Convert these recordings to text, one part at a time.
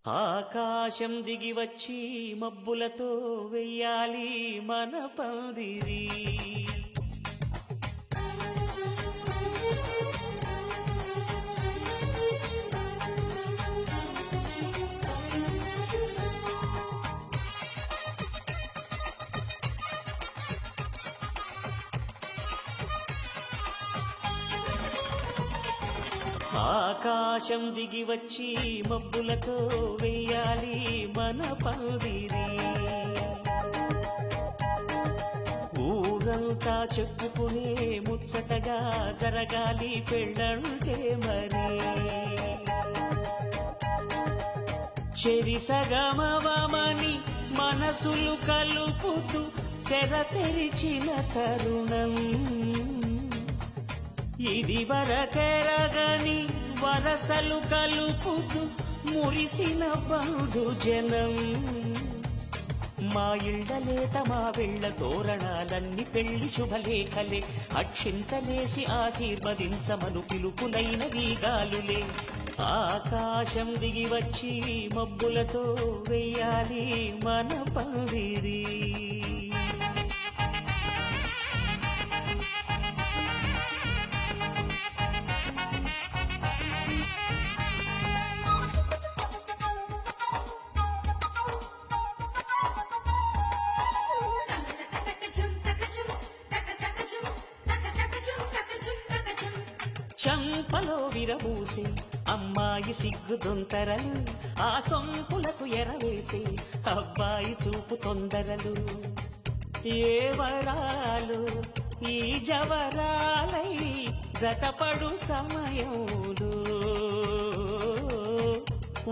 ఆకాశం దిగి వచ్చి మబ్బులతో వెయ్యాలి మన పందిరి. ఆకాశం దిగి వచ్చి మబ్బులతో వెయ్యాలి మన పందిరి. ఊరంతా చెప్పుకునే ముచ్చటగా జరగాలి పెళ్ళంటే మరి. చెరిసగమవమని మనసులు కలుపుతూ తెర తెరిచిన తరుణం ఇది వరకెరగని వరసలు కలుపుతూ మురిసిన బంధుజనం. మా ఇళ్లలేత మా వెళ్ళ తోరణాలన్నీ పెళ్లి శుభలేఖలే. అక్షింతలేసి ఆశీర్వదించమను పిలుపులైన వీగాలులే. ఆకాశం దిగి వచ్చి మబ్బులతో వెయ్యాలి మన పందిరి. చంపలో విరమూసే అమ్మాయి సిగ్గు దొంతరలు, ఆ సొంపులకు ఎరవేసే అబ్బాయి చూపు తొందరలు. ఏ వరాలు ఈ జవరాలై జతపడు సమయంలో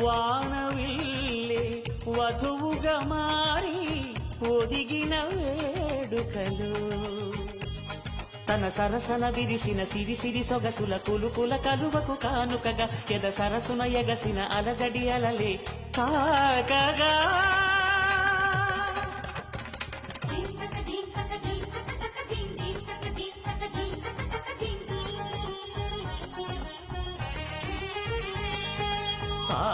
వానవిల్లే వధువుగా మారి ఒదిగిన వేడుకలు. తన సరసన విరిసిన సిరిసిరి సొగసుల కులుకుల కలువకు కానుకగా ఎద సరసున ఎగసిన అలజడి అలలే కాకగా.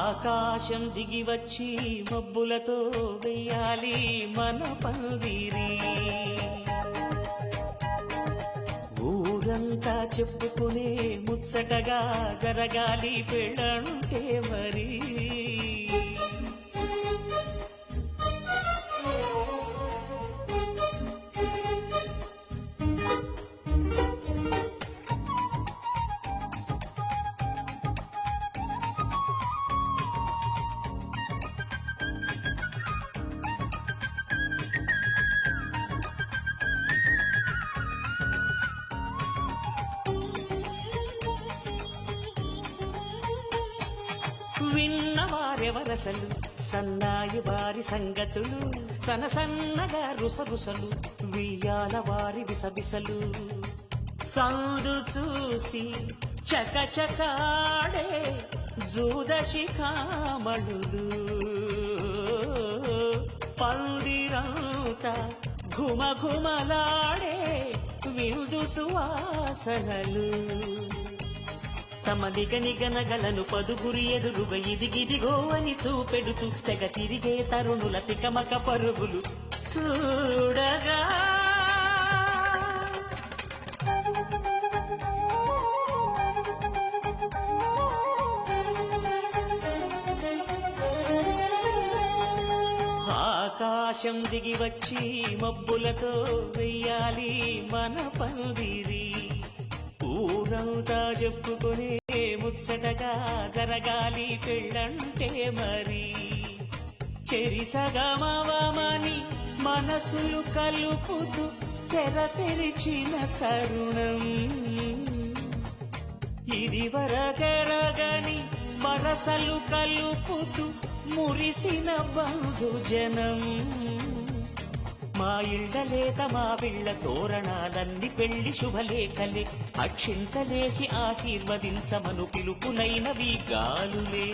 ఆకాశం దిగి వచ్చి మబ్బులతో వెయ్యాలి మన పందిరి. ఊరంతా చెప్పుకునే ముచ్చటగా జరగాలి పెళ్ళంటే మరి. విన్నవారెవరసలు సన్నాయి వారి సంగతులు, సనసన్నగా రుసరుసలు వియ్యాల వారి విసబిసలు. సందు చూసి చకచకాడే జూదశిఖామణులు, పందిరంతా ఘుమఘుమలాడే విందు సువాసనలు. తమ నిగనిగనగలను పదుగురి ఎదురుగా ఇదిగిదిగో అని చూపెడుతూ తెగ తిరిగే తరుణుల తికమక పరుగులు చూడగా. ఆకాశం దిగి వచ్చి మబ్బులతో వెయ్యాలి మన పందిరి. ఊరంతా చెప్పుకునే ముచ్చటగా జరగాలి పెళ్ళంటే మరి. చెరిసగమవమని మనసులు కలుపుతూ తెర తెరిచిన తరుణం ఇది వరకెరగని వరసలు కలుపుతూ మురిసిన బంధుజనం. మా ఇళ్లలేత మా పిళ్ళ తోరణాలన్నీ పెళ్లి శుభలేఖలే. అక్షింతలేసి ఆశీర్వదించమను పిలుపునైనవి గాలులే.